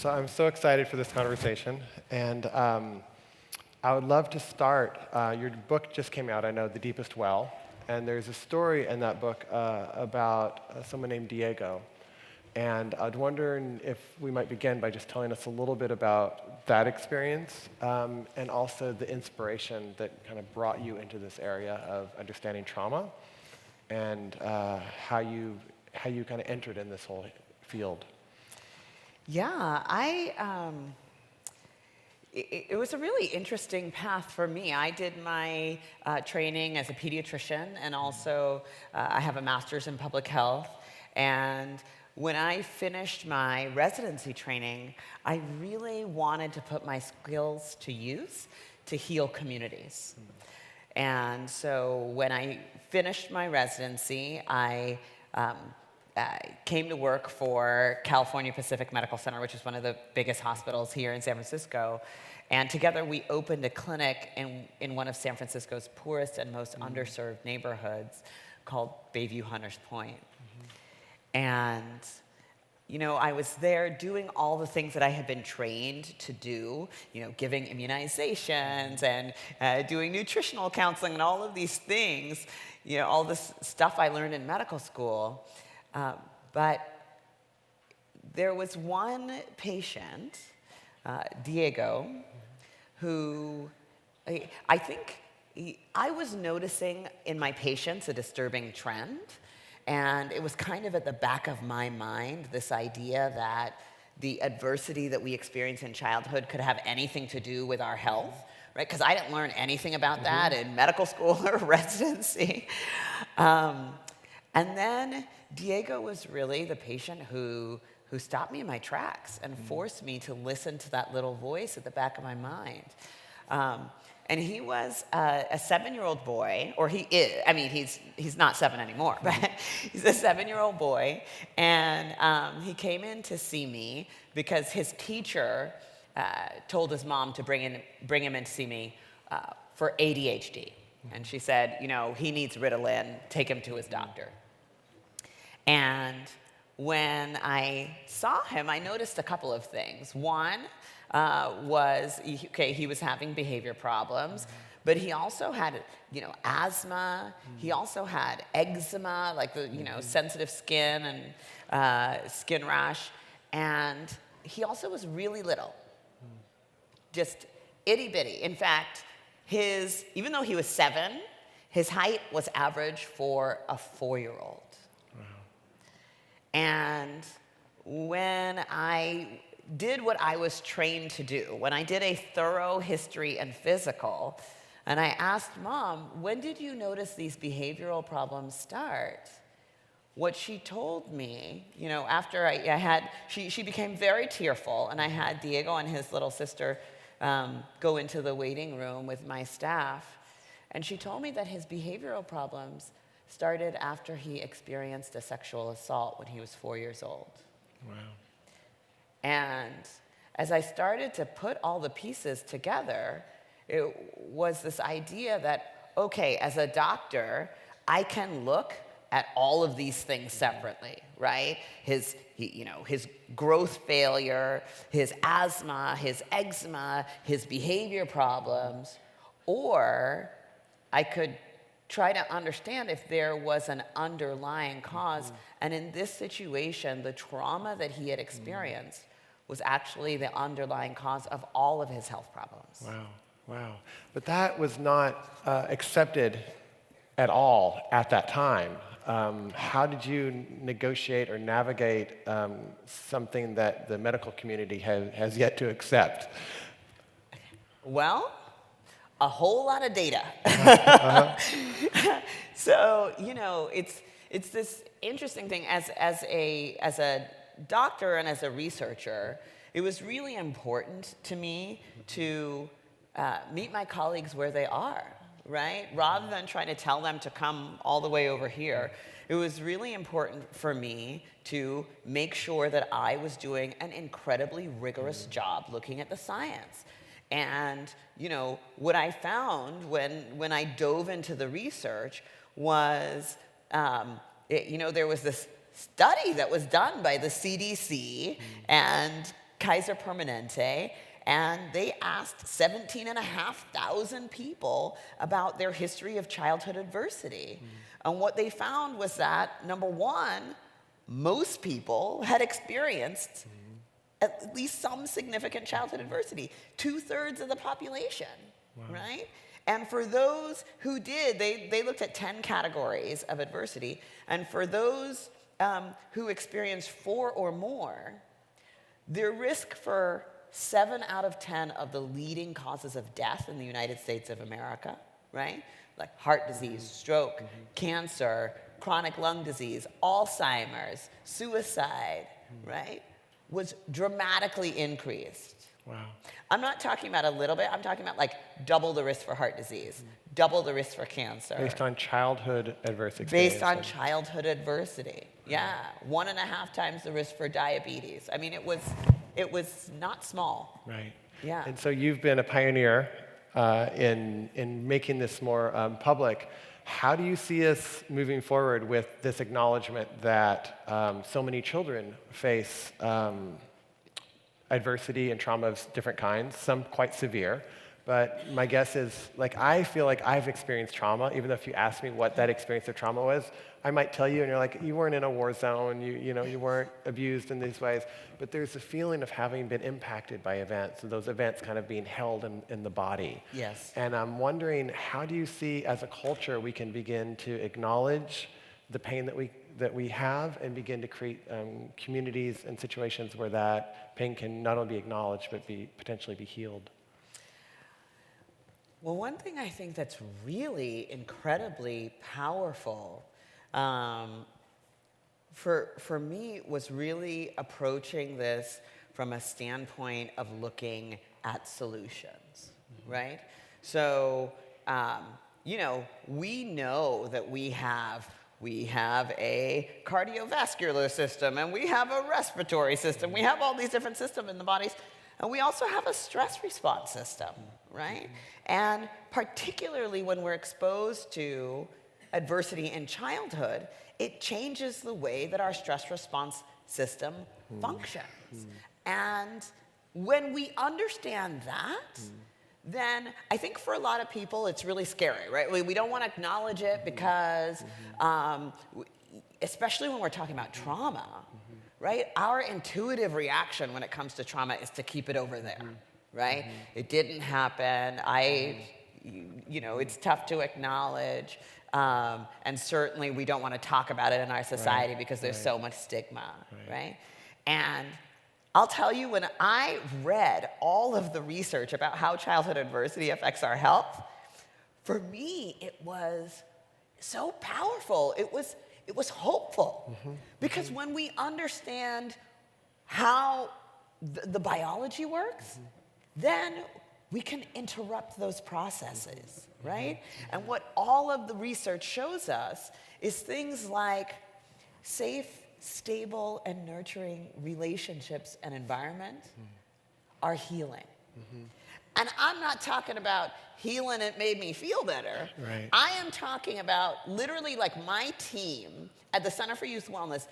So I'm so excited for this conversation, and I would love to start. Your book just came out, I know, The Deepest Well, and there's a story in that book about someone named Diego. And I'd wondering if we might begin by just telling us a little bit about that experience, and also the inspiration that kind of brought you into this area of understanding trauma, and how you kind of entered in this whole field. Yeah, it was a really interesting path for me. I did my training as a pediatrician, and also I have a master's in public health. And when I finished my residency training, I really wanted to put my skills to use to heal communities. And so when I finished my residency, I came to work for California Pacific Medical Center, which is one of the biggest hospitals here in San Francisco. And together we opened a clinic in one of San Francisco's poorest and most underserved neighborhoods called Bayview Hunters Point. And you know, I was there doing all the things that I had been trained to do, you know, giving immunizations and doing nutritional counseling and all of these things, you know, all this stuff I learned in medical school. But there was one patient, Diego, who I think I was noticing in my patients a disturbing trend. And it was kind of at the back of my mind, this idea that the adversity that we experience in childhood could have anything to do with our health, right? Because I didn't learn anything about that in medical school or residency. And then Diego was really the patient who stopped me in my tracks and forced me to listen to that little voice at the back of my mind. And he was a 7-year-old boy, or he is, I mean, he's not 7 anymore, but he's a 7-year-old boy, and he came in to see me because his teacher told his mom to bring him in to see me for ADHD. And she said, you know, he needs Ritalin, take him to his doctor. And when I saw him, I noticed a couple of things. One, he was having behavior problems, but he also had, you know, asthma. He also had eczema, like the, you know, sensitive skin and skin rash. And he also was really little, just itty bitty. In fact, even though he was 7, his height was average for a 4-year-old. Wow. And when I did what I was trained to do, when I did a thorough history and physical, and I asked Mom, when did you notice these behavioral problems start? What she told me, you know, after she became very tearful, and I had Diego and his little sister go into the waiting room with my staff, and she told me that his behavioral problems started after he experienced a sexual assault when he was 4 years old. Wow. And as I started to put all the pieces together, it was this idea that, okay, as a doctor, I can look at all of these things separately, right? His growth failure, his asthma, his eczema, his behavior problems, or I could try to understand if there was an underlying cause. And in this situation, the trauma that he had experienced was actually the underlying cause of all of his health problems. Wow. But that was not accepted at all at that time. How did you negotiate or navigate something that the medical community has yet to accept? Well, a whole lot of data. So, you know, it's this interesting thing. As a doctor and as a researcher, it was really important to me to meet my colleagues where they are, right? Rather than trying to tell them to come all the way over here, it was really important for me to make sure that I was doing an incredibly rigorous job looking at the science. And, you know, what I found when I dove into the research was, there was this study that was done by the CDC and Kaiser Permanente, and they asked 17,500 people about their history of childhood adversity. And what they found was that, number one, most people had experienced at least some significant childhood adversity, 2/3 of the population, right? And for those who did, they looked at 10 categories of adversity, and for those who experienced 4 or more, their risk for 7 out of 10 of the leading causes of death in the United States of America, right? Like heart disease, stroke, cancer, chronic lung disease, Alzheimer's, suicide, right? Was dramatically increased. Wow. I'm not talking about a little bit, I'm talking about like double the risk for heart disease, double the risk for cancer. Based on childhood adverse Based experience. on childhood adversity, yeah. 1.5 times the risk for diabetes. I mean, it was not small. Right. Yeah. And so you've been a pioneer in making this more public. How do you see us moving forward with this acknowledgement that so many children face adversity and trauma of different kinds, some quite severe? But my guess is, like, I feel like I've experienced trauma, even though if you ask me what that experience of trauma was, I might tell you, and you're like, you weren't in a war zone, you weren't abused in these ways. But there's a feeling of having been impacted by events, and those events kind of being held in the body. Yes. And I'm wondering, how do you see, as a culture, we can begin to acknowledge the pain that we have and begin to create communities and situations where that pain can not only be acknowledged, but potentially be healed? Well, one thing I think that's really incredibly powerful for me was really approaching this from a standpoint of looking at solutions, right? So, we know that we have a cardiovascular system, and we have a respiratory system. We have all these different systems in the bodies, and we also have a stress response system, right? And particularly when we're exposed to adversity in childhood, it changes the way that our stress response system functions. And when we understand that, then I think for a lot of people it's really scary, right? We don't want to acknowledge it because, especially when we're talking about trauma, right? Our intuitive reaction when it comes to trauma is to keep it over there, right? It didn't happen. It's tough to acknowledge. And certainly we don't want to talk about it in our society because there's so much stigma, right? And I'll tell you, when I read all of the research about how childhood adversity affects our health, for me, it was so powerful. It was hopeful. Because when we understand how the biology works, then we can interrupt those processes, right? And what all of the research shows us is things like safe, stable, and nurturing relationships and environment are healing. And I'm not talking about healing it made me feel better. Right. I am talking about literally, like, my team at the Center for Youth Wellness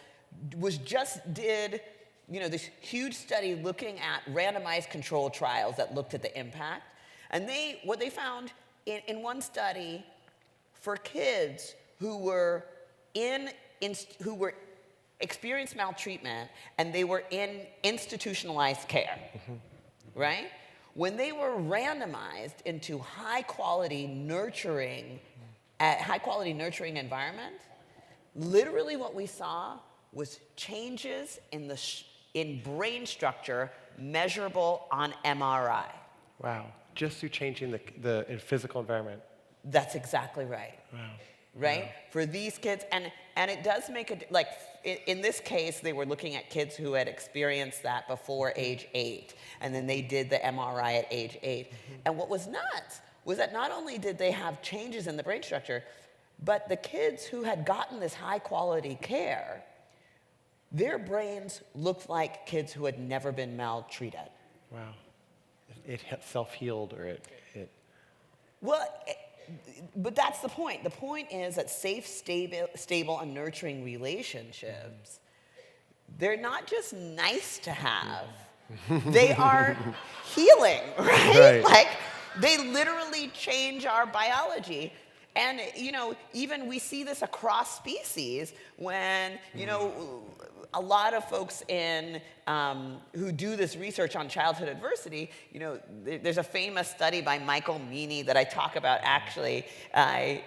did this huge study looking at randomized controlled trials that looked at the impact. And what they found in one study, for kids who experienced maltreatment and they were in institutionalized care, right? When they were randomized into high-quality nurturing environment, literally what we saw was changes in brain structure measurable on MRI. Wow. Just through changing the physical environment. That's exactly right. Wow. Right? Wow. For these kids, and it does make in this case, they were looking at kids who had experienced that before age 8, and then they did the MRI at age 8. And what was nuts was that not only did they have changes in the brain structure, but the kids who had gotten this high-quality care, their brains looked like kids who had never been maltreated. Wow. It self-healed, or it... Well, but that's the point. The point is that safe, stable, and nurturing relationships, they're not just nice to have, They are healing, right? Right. Like, they literally change our biology. And, even we see this across species when, a lot of folks who do this research on childhood adversity, there's a famous study by Michael Meany that I talk about actually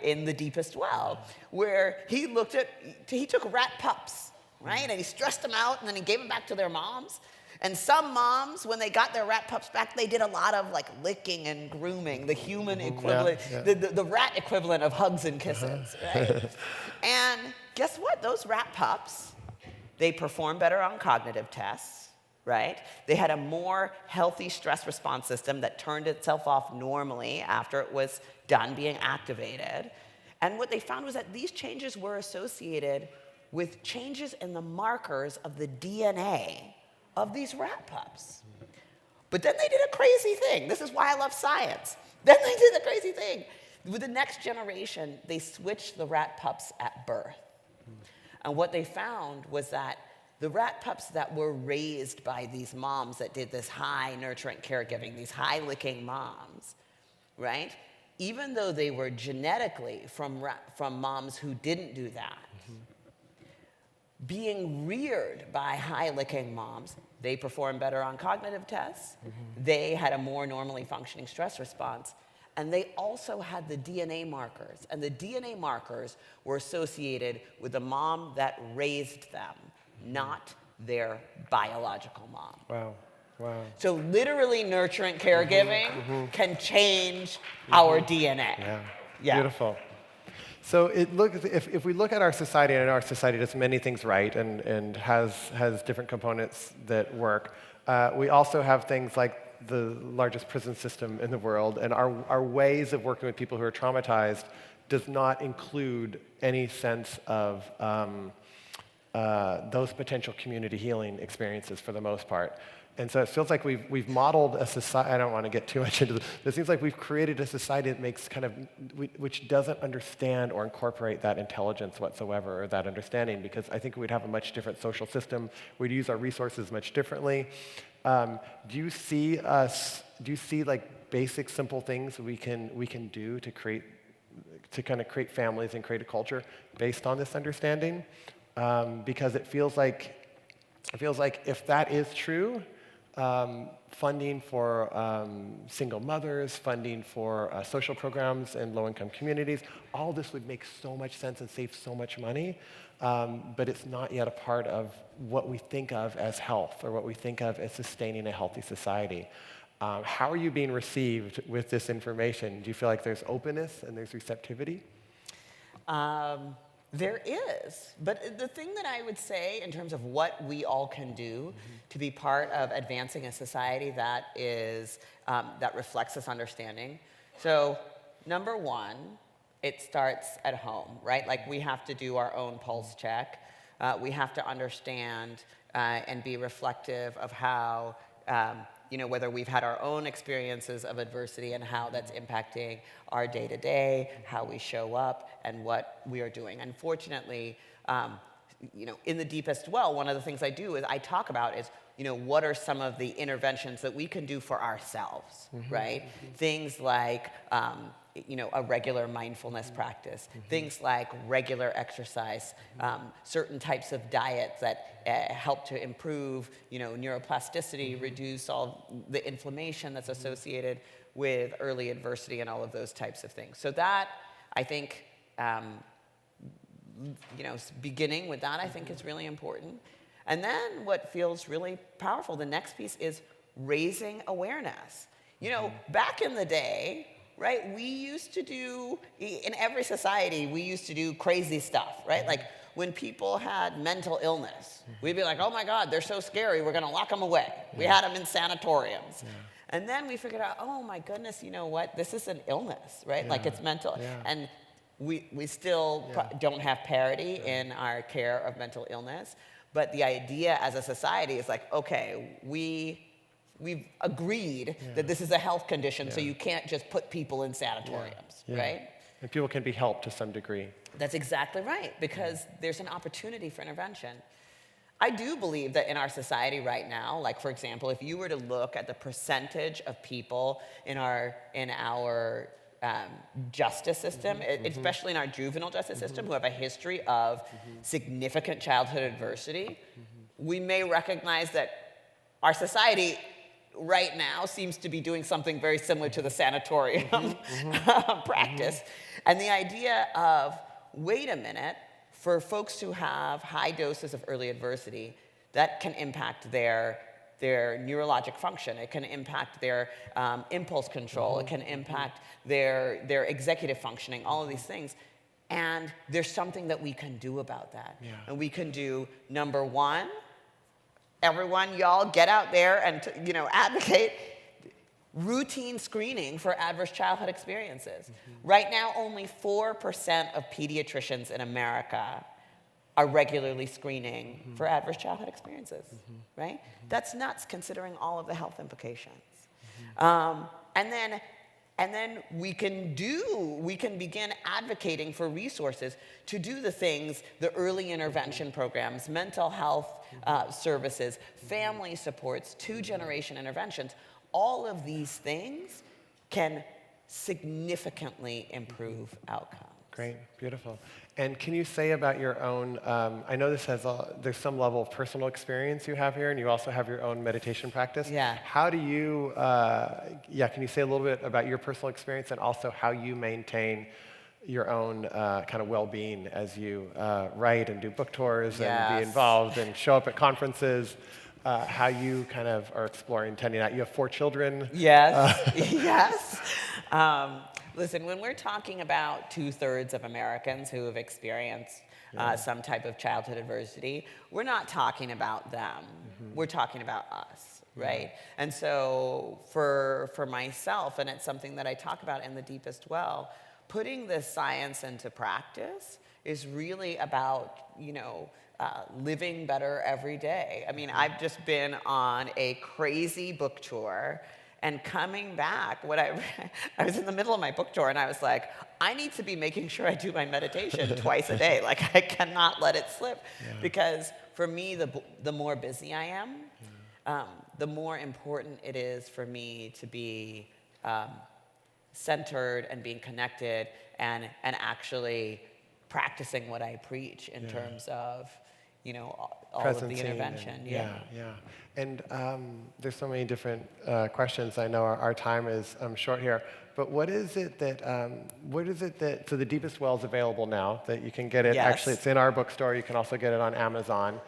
in The Deepest Well, where he took rat pups, right? And he stressed them out, and then he gave them back to their moms. And some moms, when they got their rat pups back, they did a lot of like licking and grooming, the human equivalent, the rat equivalent of hugs and kisses, right? And guess what? Those rat pups, they performed better on cognitive tests, right? They had a more healthy stress response system that turned itself off normally after it was done being activated. And what they found was that these changes were associated with changes in the markers of the DNA of these rat pups. But then they did a crazy thing. This is why I love science. Then they did a crazy thing. With the next generation, they switched the rat pups at birth. And what they found was that the rat pups that were raised by these moms that did this high nurturant caregiving, these high licking moms, right? Even though they were genetically from moms who didn't do that, being reared by high-licking moms, they performed better on cognitive tests. They had a more normally functioning stress response. And they also had the DNA markers. And the DNA markers were associated with the mom that raised them, not their biological mom. Wow. Wow. So literally nurturant caregiving can change our DNA. Yeah. Beautiful. So if we look at our society, and our society does many things right and has different components that work, we also have things like the largest prison system in the world, and our ways of working with people who are traumatized does not include any sense of those potential community healing experiences for the most part. And so it feels like we've modeled a society. I don't want to get too much into this. It seems like we've created a society that makes which doesn't understand or incorporate that intelligence whatsoever, or that understanding, because I think we'd have a much different social system. We'd use our resources much differently. Do you see like basic, simple things we can do to kind of create families and create a culture based on this understanding? Because it feels like if that is true, funding for single mothers, funding for social programs in low-income communities, all this would make so much sense and save so much money, but it's not yet a part of what we think of as health, or what we think of as sustaining a healthy society. How are you being received with this information? Do you feel like there's openness and there's receptivity? There is, but the thing that I would say in terms of what we all can do to be part of advancing a society that is that reflects this understanding. So, number one, it starts at home, right? Like, we have to do our own pulse check. We have to understand and be reflective of how whether we've had our own experiences of adversity and how that's impacting our day-to-day, how we show up, and what we are doing. Unfortunately, in The Deepest Well, one of the things I do is I talk about is, what are some of the interventions that we can do for ourselves, right? Things like, a regular mindfulness practice, things like regular exercise, certain types of diets that help to improve, neuroplasticity, reduce all the inflammation that's associated with early adversity and all of those types of things. So that, I think, beginning with that, I think is really important. And then what feels really powerful, the next piece is raising awareness. Back in the day, right, we used to do, in every society, we used to do crazy stuff, right? Like, when people had mental illness, we'd be like, oh my God, they're so scary, we're gonna lock them away. We had them in sanatoriums. And then we figured out, oh my goodness, you know what, this is an illness, right? Like, it's mental. And we still don't have parity in our care of mental illness, but the idea as a society is like, okay, we've agreed that this is a health condition, so you can't just put people in sanatoriums, right? And people can be helped to some degree. That's exactly right, because there's an opportunity for intervention. I do believe that in our society right now, like for example, if you were to look at the percentage of people in our justice system, especially in our juvenile justice system, who have a history of significant childhood adversity, we may recognize that our society right now seems to be doing something very similar to the sanatorium practice. And the idea of, wait a minute, for folks who have high doses of early adversity, that can impact their neurologic function. It can impact their impulse control. It can impact their executive functioning, all of these things. And there's something that we can do about that. Yeah. And we can do, number one, everyone, y'all, get out there and advocate routine screening for adverse childhood experiences. Right now, only 4% of pediatricians in America are regularly screening for adverse childhood experiences, right? That's nuts considering all of the health implications. And then we can begin advocating for resources to do the things, the early intervention programs, mental health services, family supports, two-generation interventions. All of these things can significantly improve outcomes. Great, beautiful. And can you say about your own, I know there's some level of personal experience you have here, and you also have your own meditation practice. Yeah. How do you, can you say a little bit about your personal experience and also how you maintain your own kind of well-being as you write and do book tours and be involved and show up at conferences? How you kind of are exploring tending out. You have 4 children. Yes, yes. Listen, when we're talking about 2/3 of Americans who have experienced some type of childhood adversity, we're not talking about them. We're talking about us, right? And so for myself, and it's something that I talk about in The Deepest Well, putting this science into practice is really about, living better every day. I mean, I've just been on a crazy book tour, and coming back, I was in the middle of my book tour, and I was like, I need to be making sure I do my meditation twice a day. Like, I cannot let it slip. Because for me, the more busy I am, the more important it is for me to be centered and being connected and actually practicing what I preach in terms of, all of the intervention. And there's so many different questions. I know our time is short here, but what is it that, so The Deepest Well is available now, that you can get it, actually it's in our bookstore, you can also get it on Amazon.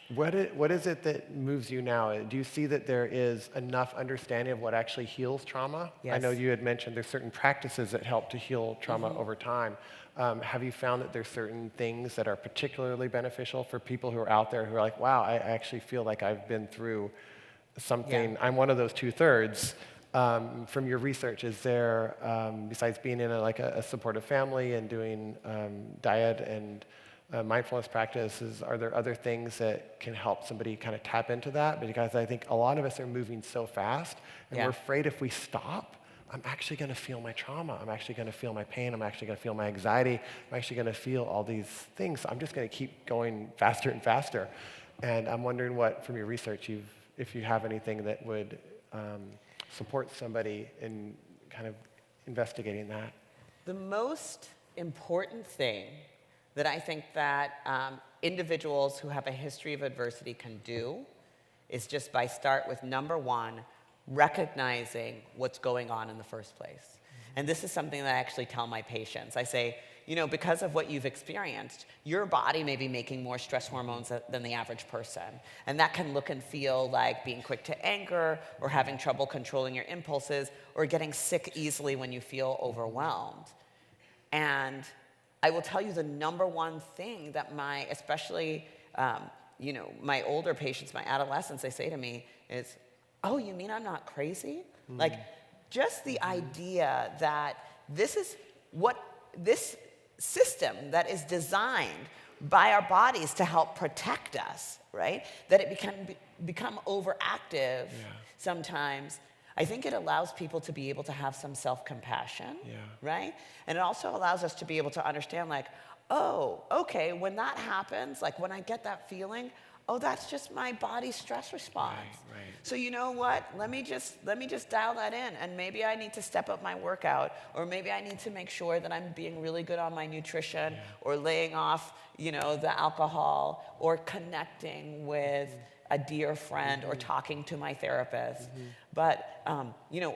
What is it that moves you now? Do you see that there is enough understanding of what actually heals trauma? Yes. I know you had mentioned there's certain practices that help to heal trauma over time. Have you found that there's certain things that are particularly beneficial for people who are out there who are like, wow, I actually feel like I've been through something. I'm one of those 2/3. From your research, is there, besides being in a supportive family and doing diet and mindfulness practices, are there other things that can help somebody kind of tap into that? Because I think a lot of us are moving so fast, and we're afraid if we stop, I'm actually going to feel my trauma. I'm actually going to feel my pain. I'm actually going to feel my anxiety. I'm actually going to feel all these things. So I'm just going to keep going faster and faster. And I'm wondering what, from your research, if you have anything that would support somebody in kind of investigating that. The most important thing that I think that individuals who have a history of adversity can do is just by start with, number one, recognizing what's going on in the first place. And this is something that I actually tell my patients. I say, because of what you've experienced, your body may be making more stress hormones than the average person. And that can look and feel like being quick to anger, or having trouble controlling your impulses, or getting sick easily when you feel overwhelmed. And I will tell you the number one thing that especially my older patients, my adolescents, they say to me is, oh, you mean I'm not crazy? Like, just the idea that this is what this system that is designed by our bodies to help protect us, right? That it can become overactive sometimes. I think it allows people to be able to have some self-compassion, right? And it also allows us to be able to understand, like, oh, okay, when that happens, like when I get that feeling, oh, that's just my body's stress response. Right, right. So you know what? Let me just dial that in, and maybe I need to step up my workout, or maybe I need to make sure that I'm being really good on my nutrition, or laying off, the alcohol, or connecting with a dear friend, or talking to my therapist. But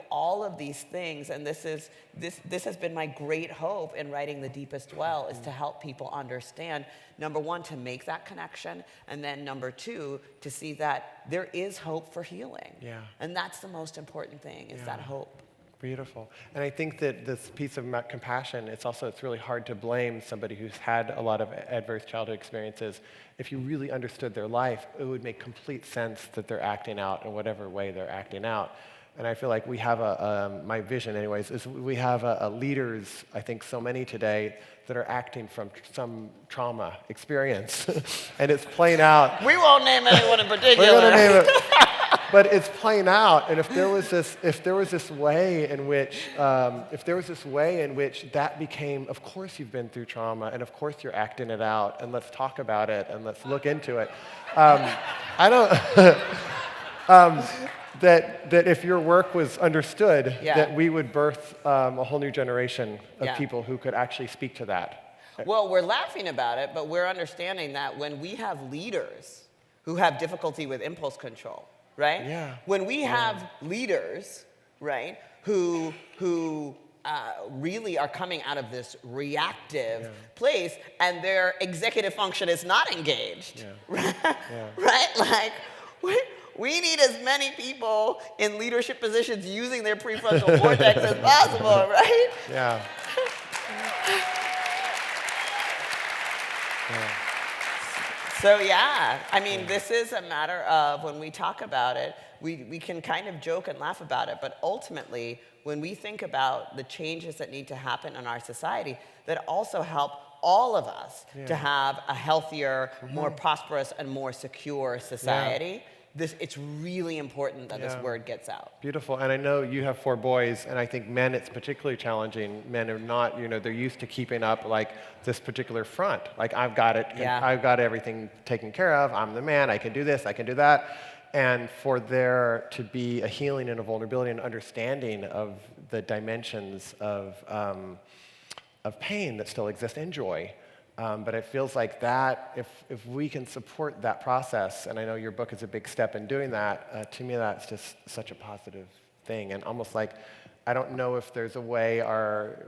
all of these things, and this has been my great hope in writing The Deepest Well, is to help people understand, number one, to make that connection, and then number two, to see that there is hope for healing. Yeah. And that's the most important thing, is that hope. Beautiful. And I think that this piece of compassion, it's really hard to blame somebody who's had a lot of adverse childhood experiences. If you really understood their life, it would make complete sense that they're acting out in whatever way they're acting out. And I feel like we have my vision anyways, is we have leaders, I think so many today, that are acting from some trauma experience. And it's playing out. We won't name anyone in particular. We're going to name it. But it's playing out, and if there was this way in which that became, of course you've been through trauma, and of course you're acting it out, and let's talk about it, and let's look into it. I don't. That if your work was understood, that we would birth a whole new generation of people who could actually speak to that. Well, we're laughing about it, but we're understanding that when we have leaders who have difficulty with impulse control, right? Yeah. When we have leaders, right, who really are coming out of this reactive place, and their executive function is not engaged, right? Like, we need as many people in leadership positions using their prefrontal cortex as possible, right? Yeah. So I mean, this is a matter of, when we talk about it, we can kind of joke and laugh about it, but ultimately, when we think about the changes that need to happen in our society, that also help all of us to have a healthier, more prosperous, and more secure society, it's really important that this word gets out. Beautiful. And I know you have 4 boys, and I think men, it's particularly challenging. Men are not, they're used to keeping up like this particular front. Like, I've got it, I've got everything taken care of, I'm the man, I can do this, I can do that. And for there to be a healing and a vulnerability and understanding of the dimensions of pain that still exist, and joy. But it feels like that, if we can support that process, and I know your book is a big step in doing that, to me that's just such a positive thing. And almost like, I don't know if there's a way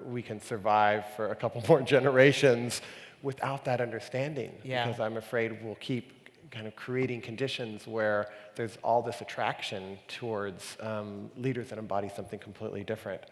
we can survive for a couple more generations without that understanding. Because I'm afraid we'll keep kind of creating conditions where there's all this attraction towards leaders that embody something completely different.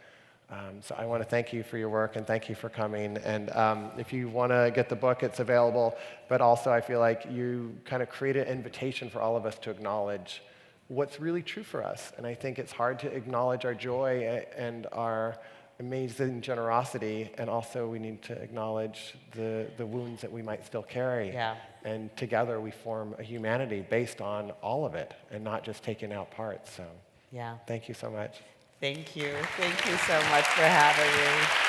So I want to thank you for your work, and thank you for coming. And if you want to get the book, it's available. But also, I feel like you kind of create an invitation for all of us to acknowledge what's really true for us. And I think it's hard to acknowledge our joy and our amazing generosity, and also we need to acknowledge the wounds that we might still carry. And together we form a humanity based on all of it, and not just taking out parts. So thank you so much. Thank you. Thank you so much for having me.